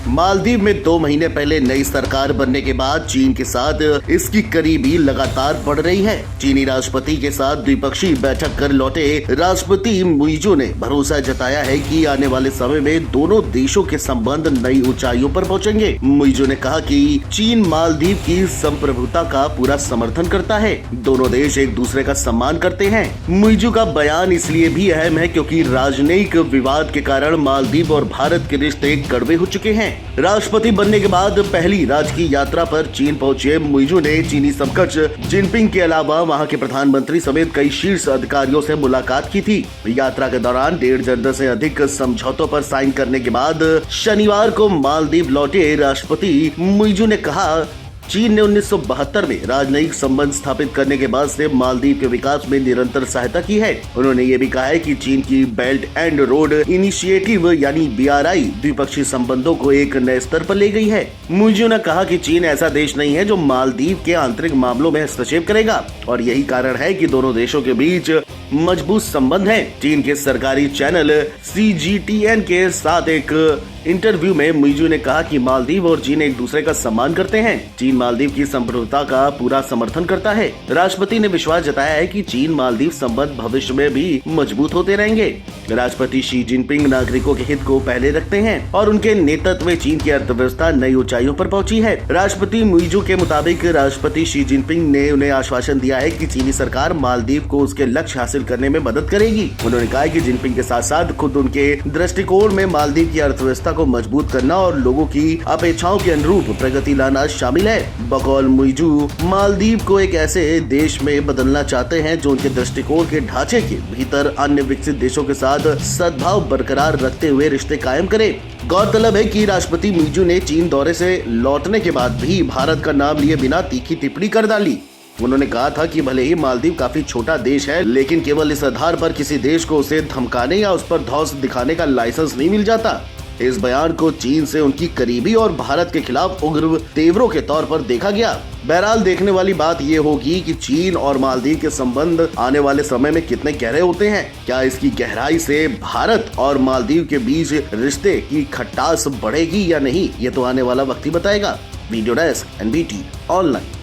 मालदीव में 2 महीने पहले नई सरकार बनने के बाद चीन के साथ इसकी करीबी लगातार बढ़ रही है। चीनी राष्ट्रपति के साथ द्विपक्षीय बैठक कर लौटे राष्ट्रपति मुइजू ने भरोसा जताया है कि आने वाले समय में दोनों देशों के संबंध नई ऊंचाइयों पर पहुंचेंगे। मुइजू ने कहा कि चीन मालदीव की संप्रभुता का पूरा समर्थन करता है। दोनों देश एक दूसरे का सम्मान करते हैं। मुइजू का बयान इसलिए भी अहम है क्योंकि राजनयिक विवाद के कारण मालदीव और भारत के रिश्ते कड़वे हो चुके हैं। राष्ट्रपति बनने के बाद पहली राजकीय यात्रा पर चीन पहुंचे मुइजू ने चीनी समकक्ष जिनपिंग के अलावा वहां के प्रधानमंत्री समेत कई शीर्ष अधिकारियों से मुलाकात की थी। यात्रा के दौरान 1.5 दर्जन से अधिक समझौतों पर साइन करने के बाद शनिवार को मालदीव लौटे राष्ट्रपति मुइजू ने कहा, चीन ने 1972 में राजनयिक संबंध स्थापित करने के बाद से मालदीव के विकास में निरंतर सहायता की है। उन्होंने ये भी कहा है कि चीन की बेल्ट एंड रोड इनिशिएटिव यानी BRI द्विपक्षीय संबंधों को एक नए स्तर पर ले गई है। मुइजू ने कहा कि चीन ऐसा देश नहीं है जो मालदीव के आंतरिक मामलों में हस्तक्षेप करेगा और यही कारण है कि दोनों देशों के बीच मजबूत संबंध है। चीन के सरकारी चैनल CGTN के साथ एक इंटरव्यू में मुइजू ने कहा कि मालदीव और चीन एक दूसरे का सम्मान करते हैं। चीन मालदीव की संप्रभुता का पूरा समर्थन करता है। राष्ट्रपति ने विश्वास जताया है कि चीन मालदीव संबंध भविष्य में भी मजबूत होते रहेंगे। राष्ट्रपति शी जिनपिंग नागरिकों के हित को पहले रखते हैं और उनके नेतृत्व में चीन की अर्थव्यवस्था नई ऊंचाइयों पर पहुंची है। राष्ट्रपति मुइजू के मुताबिक राष्ट्रपति शी जिनपिंग ने उन्हें आश्वासन दिया है कि चीनी सरकार मालदीव को उसके लक्ष्य हासिल करने में मदद करेगी। उन्होंने कहा कि जिनपिंग के साथ साथ खुद उनके दृष्टिकोण में मालदीव की अर्थव्यवस्था को मजबूत करना और लोगों की अपेक्षाओं के अनुरूप प्रगति लाना शामिल है। बकौल मुइजू मालदीव को एक ऐसे देश में बदलना चाहते हैं जो उनके दृष्टिकोण के ढांचे के भीतर अन्य विकसित देशों के साथ सद्भाव बरकरार रखते हुए रिश्ते कायम करे। गौरतलब है कि राष्ट्रपति मुइजू ने चीन दौरे से लौटने के बाद भी भारत का नाम लिए बिना तीखी टिप्पणी कर डाली। उन्होंने कहा था कि भले ही मालदीव काफी छोटा देश है, लेकिन केवल इस आधार पर किसी देश को उसे धमकाने या उस पर धौंस दिखाने का लाइसेंस नहीं मिल जाता। इस बयान को चीन से उनकी करीबी और भारत के खिलाफ उग्र तेवरों के तौर पर देखा गया। बहरहाल देखने वाली बात ये होगी कि चीन और मालदीव के संबंध आने वाले समय में कितने गहरे होते हैं। क्या इसकी गहराई से भारत और मालदीव के बीच रिश्ते की खटास बढ़ेगी या नहीं, ये तो आने वाला वक्त ही बताएगा। Video desk NBT online.